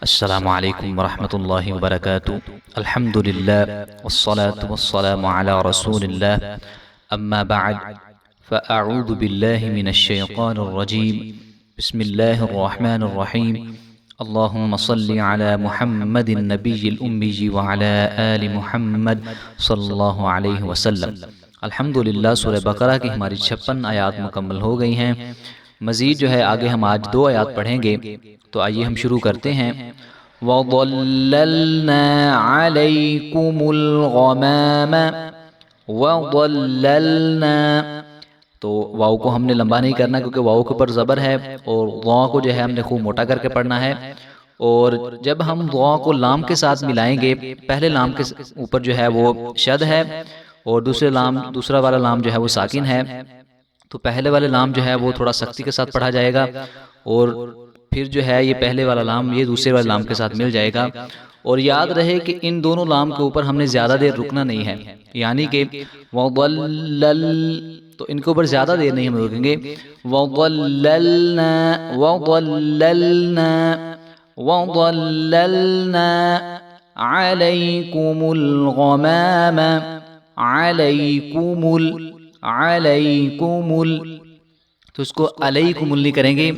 السلام علیکم ورحمۃ اللہ وبرکاتہ۔ الحمد للہ والصلاة والسلام علی رسول اللہ، اما بعد فاعوذ باللہ من الشیطان الرجیم، بسم اللہ الرحمن الرحیم۔ اللہم صل علی محمد النبی الأمی وعلی آل محمد صلی اللہ علیہ وسلم۔ الحمدللہ سورہ بقرہ کی ہماری 56 آیات مکمل ہو گئی ہیں۔ مزید جو ہے آگے ہم آج 2 آیات پڑھیں گے، تو آئیے ہم شروع کرتے ہیں۔ وَظَلَّلْنَا عَلَيْكُمُ الْغَمَامَ وَظَلَّلْنَا، تو واو کو ہم نے لمبا نہیں کرنا کیونکہ واو کے اوپر زبر ہے، اور ضا کو جو ہے ہم نے خوب موٹا کر کے پڑھنا ہے۔ اور جب ہم ضا کو لام کے ساتھ ملائیں گے، پہلے لام کے اوپر جو ہے وہ شد ہے، اور دوسرا والا لام جو ہے وہ ساکن ہے، تو پہلے والے لام جو ہے وہ تھوڑا سختی کے ساتھ پڑھا جائے گا، اور پھر جو ہے یہ پہلے والا لام یہ دوسرے والے لام کے ساتھ مل جائے گا۔ اور یاد رہے کہ ان دونوں لام کے اوپر ہم نے زیادہ دیر رکنا نہیں ہے، یعنی کہ وَضَلَّلْ، تو ان کے اوپر زیادہ دیر نہیں ہم رکیں گے۔ وَضَلَّلْنَا وَضَلَّلْنَا وَضَلَّلْنَا عَلَيْكُمُ الْغَمَامَ عَلَيْكُمُ تو اس کو علیکم نہیں کریں گے،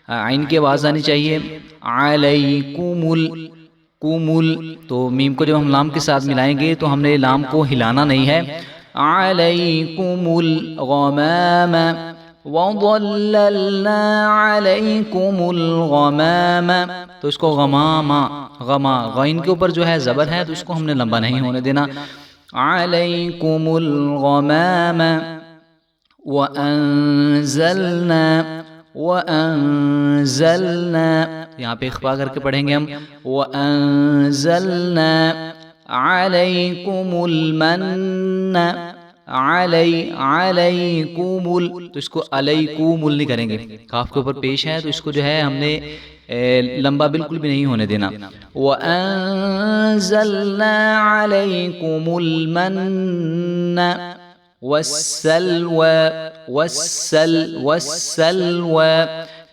عین کی آواز آنی چاہیے۔ علیکم تو میم کو جب ہم لام کے ساتھ ملائیں گے تو ہم نے لام کو ہلانا نہیں ہے۔ علیکم الغمام وَظَلَّلْنَا عَلَيْكُمُ الْغَمَامَ، تو اس کو غما غین کے اوپر جو ہے زبر ہے، تو اس کو ہم نے لمبا نہیں ہونے دینا۔ عَلَيْكُمُ الْغَمَامَ وَأَنزَلْنَا، یہاں پہ اخفا کر کے پڑھیں گے ہم۔ وَأَنزَلْنَا عَلَيْكُمُ الْمَنَّ عَلَيْكُمُ تو اس کو علیکم نہیں کریں گے، کاف کے اوپر پیش ہے، تو اس کو جو ہے ہم نے لمبا بالکل بھی نہیں ہونے دینا۔ وَأَنزَلْنَا عَلَيْكُمُ الْمَنَّ والسلوى،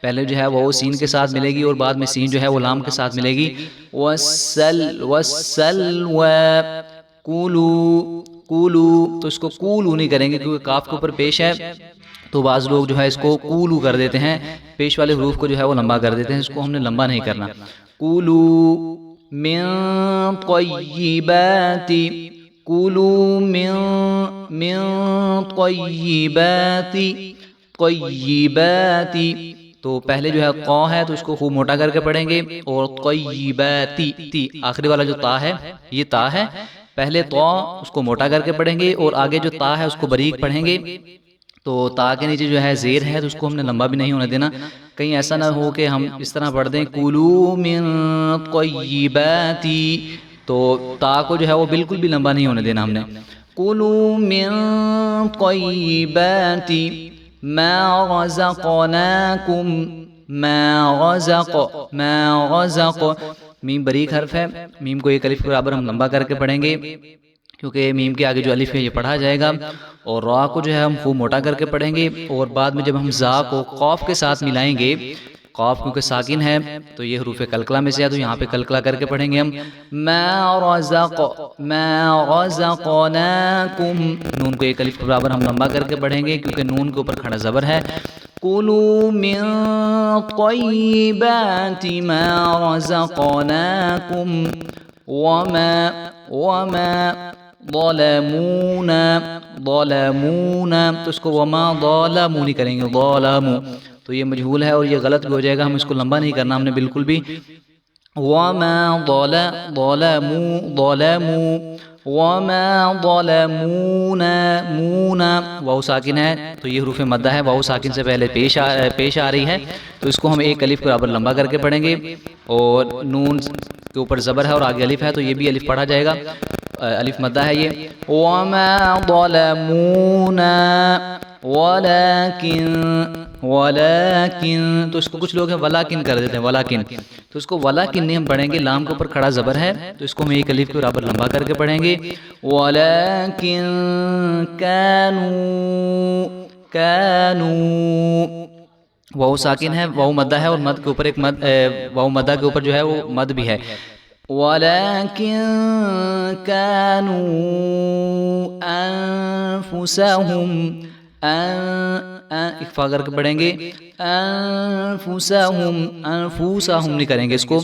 پہلے جو ہے وہ سین کے ساتھ ملے گی، اور بعد میں سین جو ہے وہ لام کے ساتھ ملے گی۔ والسلوى کولو، تو اس کو کولو نہیں کریں گے کیونکہ کاف کے اوپر پیش ہے، تو بعض لوگ جو ہے اس کو کولو کر دیتے ہیں، پیش والے حروف کو جو ہے وہ لمبا کر دیتے ہیں، اس کو ہم نے لمبا نہیں کرنا۔ کولو من طیبات، کولو من طیبات، تو پہلے جو ہے قا ہے تو اس کو خوب موٹا کر کے پڑھیں گے، اور طیباتی، آخری والا جو تا ہے یہ تا ہے، پہلے تا اس کو موٹا کر کے پڑھیں گے، اور آگے جو تا ہے اس کو باریک پڑھیں گے، تو تا کے نیچے جو ہے زیر ہے تو اس کو ہم نے لمبا بھی نہیں ہونے دینا، کہیں ایسا نہ ہو کہ ہم اس طرح پڑھ دیں کولو من طیبات، تو تا کو جو ہے وہ بالکل بھی لمبا نہیں ہونے دینا ہم نے۔ کولو من طیبات ما رزقناکم، ما رزق، میم باریک حرف ہے، میم کو ایک الف کے برابر ہم لمبا کر کے پڑھیں گے کیونکہ میم کے آگے جو الف ہے یہ پڑھا جائے گا، اور را کو جو ہے ہم خوب موٹا کر کے پڑھیں گے، اور بعد میں جب ہم زا کو قاف کے ساتھ ملائیں گے، قاف کیونکہ ساکن ہے تو یہ حروف کلکلہ میں سے ہے، تو یہاں پہ کلکلہ کر کے پڑھیں گے ہم۔ ما رزقناکم، نون کو ایک الف کے برابر ہم لمبا کر کے پڑھیں گے کیونکہ نون کے اوپر کھڑا زبر ہے۔ کلوا من طیبات ما رزقناکم وما ظلمونا، تو اس کو وما ظلموا نہیں کریں گے، ظلموا تو یہ مجہول ہے اور یہ غلط بھی ہو جائے گا، ہم اس کو لمبا نہیں کرنا ہم نے بالکل بھی۔ وما ظلمونا، واو ساکن ہے تو یہ حروف مدہ ہے، واو ساکن سے پہلے پیش آ رہی ہے، تو اس کو ہم ایک الف کے برابر لمبا کر کے پڑھیں گے، اور نون کے اوپر زبر ہے اور آگے الف ہے تو یہ بھی الف پڑھا جائے گا، الف مدہ ہے یہ۔ وما ظلمونا ولیکن، تو اس کو کچھ لوگ ہیں ولیکن کر دیتے ہیں، ولیکن، تو اس کو ولیکن نہیں ہم پڑھیں گے، لام کے اوپر کھڑا زبر ہے تو اس کو ہم ایک الف کے برابر لمبا کر کے پڑھیں گے۔ ولیکن کانوا واو ساکن ہے، واو مدہ ہے، اور مد کے اوپر ایک مد واو مدہ کے اوپر جو ہے وہ مد بھی ہے. وَلَكِن كَانُوا أَنفُسَهُمْ اکفا کر کے پڑھیں گے انفسہم، انفوسہم نہیں کریں گے اس کو.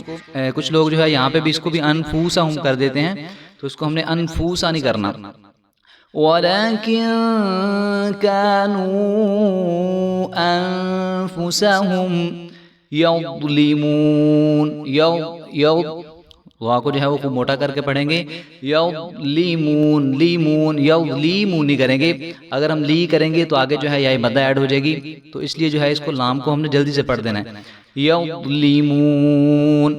کچھ لوگ جو ہے یہاں پہ بھی اس کو بھی انفوسہم کر دیتے ہیں، تو اس کو ہم نے انفوسا نہیں کرنا. وَلَكِن كَانُوا أَنفُسَهُمْ يَظْلِمُونَ. واو کو جو ہے وہ خوب موٹا کر کے پڑھیں گے یظلمون، لیمون، یظلیمون نہیں کریں گے. اگر ہم لی کریں گے تو آگے جو ہے یا مدہ ایڈ ہو جائے گی، تو اس لیے جو ہے اس کو لام کو ہم نے جلدی سے پڑھ دینا ہے. یظلمون.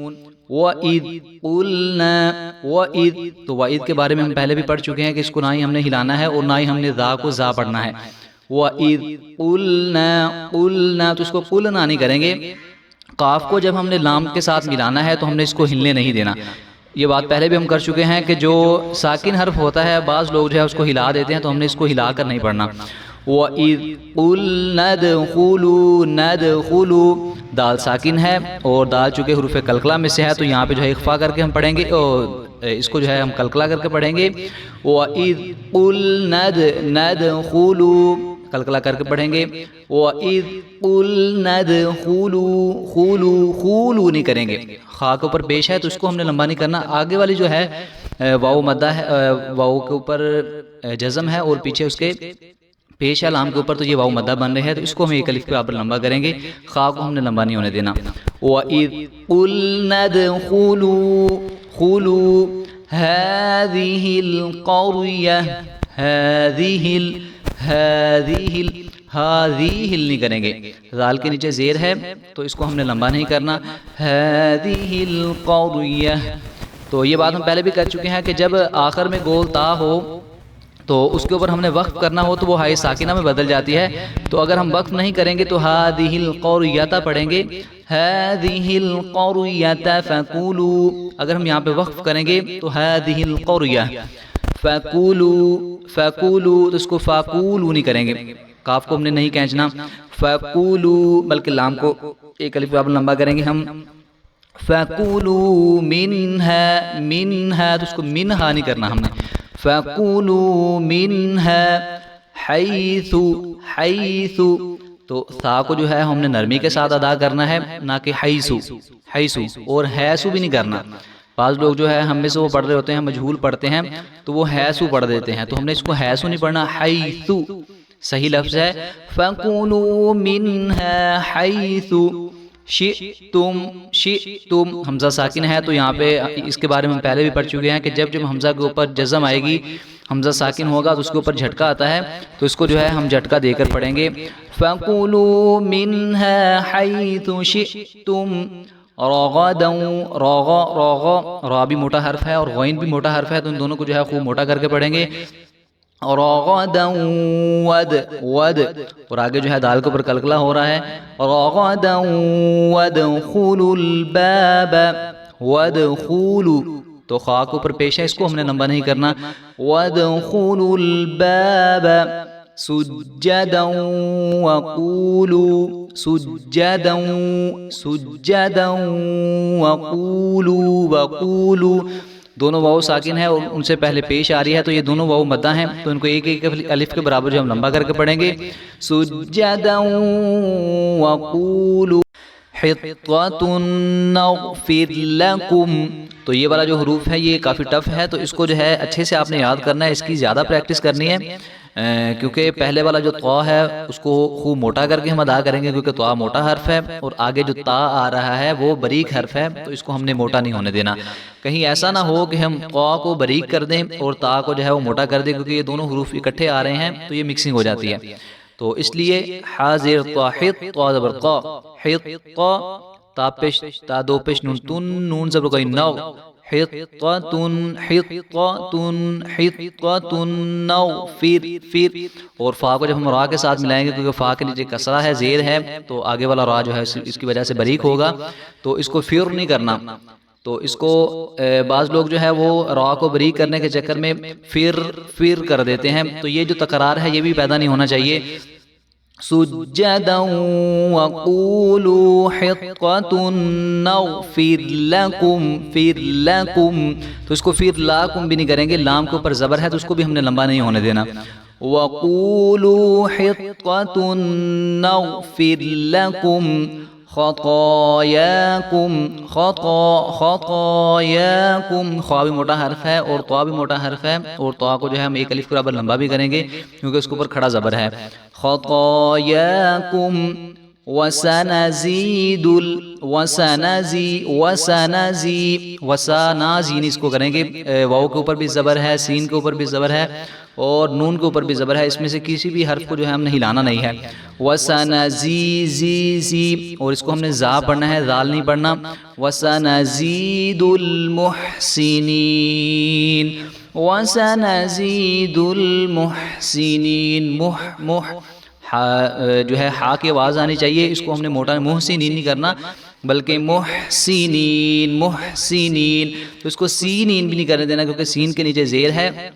وَإِذْ قُلْنَا، وَإِذْ، تو وَإِذْ کے بارے میں ہم پہلے بھی پڑھ چکے ہیں کہ اس کو نہ ہی ہم نے ہلانا ہے اور نہ ہی ہم نے ذا کو ذا پڑھنا ہے. وَإِذْ قُلْنَا، قُلْنَا تو اس کو قُلْنَا نہیں کریں گے. قاف کو جب ہم نے لام کے ساتھ ملانا ہے تو ہم نے اس کو ہلنے نہیں دینا. یہ بات پہلے بھی ہم کر چکے ہیں کہ جو ساکن حرف ہوتا ہے بعض لوگ جو ہے اس کو ہلا دیتے ہیں، تو ہم نے اس کو ہلا کر نہیں پڑھنا. وَإِذْ قُلْنَا ادْخُلُوا، نَدْخُلُوا، دال ساکن ہے اور دال چونکہ حروف قلقلہ میں سے ہے تو یہاں پہ جو ہے اخفا کر کے ہم پڑھیں گے، اور اس کو جو ہے ہم قلقلہ کر کے پڑھیں گے. وَإِذْ قُلْنَا نَدْخُلُوا، قلقلہ کر کے پڑھیں گے. وَإِذْ قُلْنَا ادْخُلُوا، خُولُوا، خُولُوا نہیں کریں گے. خا کے اوپر پیش ہے تو اس کو ہم نے لمبا نہیں کرنا. آگے والی جو ہے واو مدہ ہے، واو کے اوپر جزم ہے اور پیچھے اس کے پیش ہے لام کے اوپر، تو یہ واو مدہ بن رہے ہے، تو اس کو ہم ایک الف کے برابر لمبا کریں گے. خا کو ہم نے لمبا نہیں ہونے دینا. وَإِذْ قُلْنَا ادْخُلُوا، خُولُوا هَذِهِ الْقَرْيَةَ، هَذِهِ نہیں کریں گے. ذال کے نیچے زیر ہے تو اس کو ہم نے لمبا نہیں کرنا. هَذِهِ الْقَرْيَةَ. تو یہ بات ہم پہلے بھی کر چکے ہیں کہ جب آخر میں گول تا ہو تو اس کے اوپر ہم نے وقف کرنا ہو تو وہ ہائے ساکنہ میں بدل جاتی ہے. تو اگر ہم وقف نہیں کریں گے تو هَذِهِ الْقَرْيَةَ پڑھیں گے. هَذِهِ الْقَرْيَةَ فَكُولُوا، اگر ہم یہاں پہ وقف کریں گے تو هَذِهِ الْقَرْيَةَ فَكُولُوا، فَكُولُوا تو اس کو فَكُولُوا نہیں کریں گے. کاف کو ہم نے نہیں کھینچنا. فَكُولُوا بلکہ لام کو ایک الف برابر لمبا کریں گے ہم. فَكُولُوا مِنْهَا، مِنْهَا تو اس کو مِنْهَا نہیں کرنا ہم نے. فَكُولُوا مِنْهَا حَيْثُ، حَيْثُ تو ثا کو جو ہے ہم نے نرمی کے ساتھ ادا کرنا ہے، نہ کہ حیثو، حیثو، اور حیثو بھی نہیں کرنا. بعض لوگ جو ہے ہم میں سے وہ پڑھ رہے ہوتے ہیں مجہول پڑھتے ہیں تو وہ حیثو پڑھ دیتے ہیں، تو ہم نے اس کو حیثو نہیں پڑھنا، حیثو صحیح لفظ ہے. فَكُولُوا مِنْهَا حَيْثُ شِئْتُمْ، شِئْتُمْ حمزہ ساکن ہے تو یہاں پہ اس کے بارے میں ہم پہلے بھی پڑھ چکے ہیں کہ جب حمزہ کے اوپر جزم آئے گی، حمزہ ساکن ہوگا تو اس کے اوپر جھٹکا آتا ہے، تو اس کو جو ہے ہم جھٹکا دے کر پڑھیں گے. فَكُولُوا مِنْهَا حَيْثُ شِئْتُمْ رَغَدًا، راغا، راغا را بھی موٹا حرف ہے اور غین بھی موٹا حرف ہے، تو ان دونوں کو جو ہے خوب موٹا کر کے پڑھیں گے. رَغَدًا وَدْ، وَدْ اور آگے جو ہے دال کے اوپر قلقلہ ہو رہا ہے. رَغَدًا وَادْخُلُوا الْبَابَ، وَادْخُلُوا تو خا کے اوپر پیش ہے، اس کو ہم نے لمبا نہیں کرنا. وَادْخُلُوا الْبَابَ سُجَّدًا وَقُولُوا، سُجَّدًا، سُجَّدًا وَقُولُوا، وَقُولُوا دونوں واو ساکن ہے اور ان سے پہلے پیش آ رہی ہے، تو یہ دونوں واو مدہ ہیں، تو ان کو ایک ایک الف کے برابر جو ہم لمبا کر کے پڑھیں گے. سُجَّدًا وَقُولُوا حِطَّةٌ نَغْفِرْ لَكُمْ. تو یہ والا جو حروف ہے یہ کافی ٹف ہے، تو اس کو جو ہے اچھے سے آپ نے یاد کرنا ہے، اس کی زیادہ پریکٹس کرنی ہے، کیونکہ پہلے والا جو طا ہے اس کو خوب موٹا کر کے ہم ادا کریں گے، کیونکہ طا موٹا حرف ہے، اور آگے جو تا آ رہا ہے وہ باریک حرف ہے، تو اس کو ہم نے موٹا نہیں ہونے دینا. کہیں ایسا نہ ہو کہ ہم طا کو باریک کر دیں اور تا کو جو ہے وہ موٹا کر دیں، کیونکہ یہ دونوں حروف اکٹھے آ رہے ہیں تو یہ مکسنگ ہو جاتی ہے. تو اس لیے حاضر طا، حط طا زبر طا، حط طا، تا پیش تا دو پیش نون، تن نون زبر کوئی نو، حطة حطة حطة نغفر، فر، اور فا کو جب ہم را کے ساتھ ملائیں گے کیونکہ فا کے نیچے کسرہ ہے، زیر ہے، تو آگے والا را جو ہے اس کی وجہ سے باریک ہوگا، تو اس کو فر نہیں کرنا. تو اس کو بعض لوگ جو ہے وہ را کو باریک کرنے کے چکر میں فر کر دیتے ہیں، تو یہ جو تکرار ہے یہ بھی پیدا نہیں ہونا چاہیے. سجدا وقولوا حطة نغفر لكم فر لكم، تو اس کو فر لکم بھی نہیں کریں گے، لام کے اوپر زبر ہے تو اس کو بھی ہم نے لمبا نہیں ہونے دینا. وقولوا حطة نغفر لكم خطاياكم خطاياكم، خا بھی موٹا حرف ہے اور طا بھی موٹا حرف ہے، اور طا کو جو ہے ہم ایک الف کے برابر لمبا بھی کریں گے کیونکہ اس کے اوپر کھڑا زبر ہے. خطاياكم وسنزيد وسنازی اس کو کریں گے، واو کے اوپر بھی زبر ہے، سین کے اوپر بھی زبر ہے اور نون کے اوپر بھی زبر ہے، اس میں سے کسی بھی حرف کو جو ہے ہم نے ہلانا نہیں ہے. وسنزی اور اس کو ہم نے زا پڑھنا ہے، ذال نہیں پڑھنا. وسنزيد المحسنين وسنزيد المحسنين جو ہے ہا کی آواز آنی چاہیے، اس کو ہم نے موٹا محسنین نہیں کرنا بلکہ محسنین محسنین، تو اس کو سینین بھی نہیں کرنے دینا کیونکہ سین کے نیچے زیر ہے،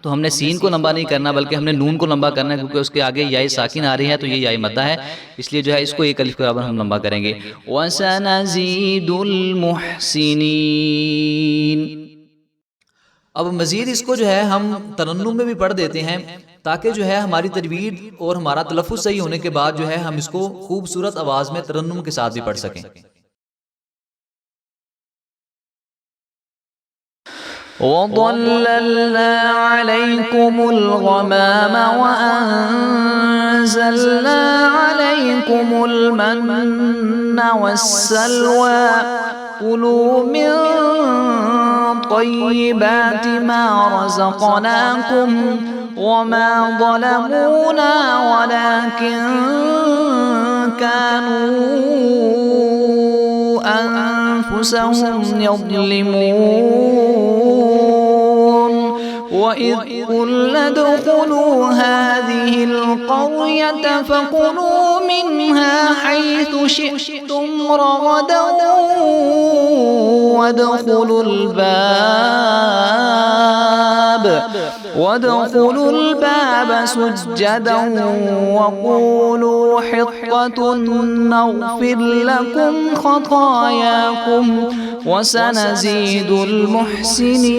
تو ہم نے سین کو لمبا نہیں کرنا بلکہ ہم نے نون کو لمبا کرنا ہے کیونکہ اس کے آگے یائے ساکن آ رہی ہے تو یہ یائے مدہ ہے، اس لیے جو ہے اس کو ایک الف کے برابر ہم لمبا کریں گے. وَسَنَزِيدُ الْمُحْسِنِينَ. اب مزید اس کو جو ہے ہم ترنم میں بھی پڑھ دیتے ہیں تاکہ جو ہے ہماری تجوید اور ہمارا تلفظ صحیح ہونے کے بعد جو ہے ہم اس کو خوبصورت آواز میں ترنم کے ساتھ بھی پڑھ سکیں. وَظَلَّلْنَا عَلَيْكُمُ الْغَمَامَ وَأَنزَلْنَا عَلَيْكُمُ الْمَنَّ وَالسَّلْوَىٰ كُلُوا مِن طَيِّبَاتِ مَا رَزَقْنَاكُمْ وَمَا ظَلَمُونَا وَلَكِن كَانُوا أَنفُسَهُمْ يَظْلِمُونَ. وَإِذْ قُلْنَا ادْخُلُوا هَٰذِهِ الْقَرْيَةَ فَكُلُوا مِنْهَا حَيْثُ شِئْتُمْ رَغَدًا وَادْخُلُوا الْبَابَ سُجَّدًا وَقُولُوا حِطَّةٌ نَغْفِرْ لَكُمْ خَطَايَاكُمْ وَسَنَزِيدُ الْمُحْسِنِينَ.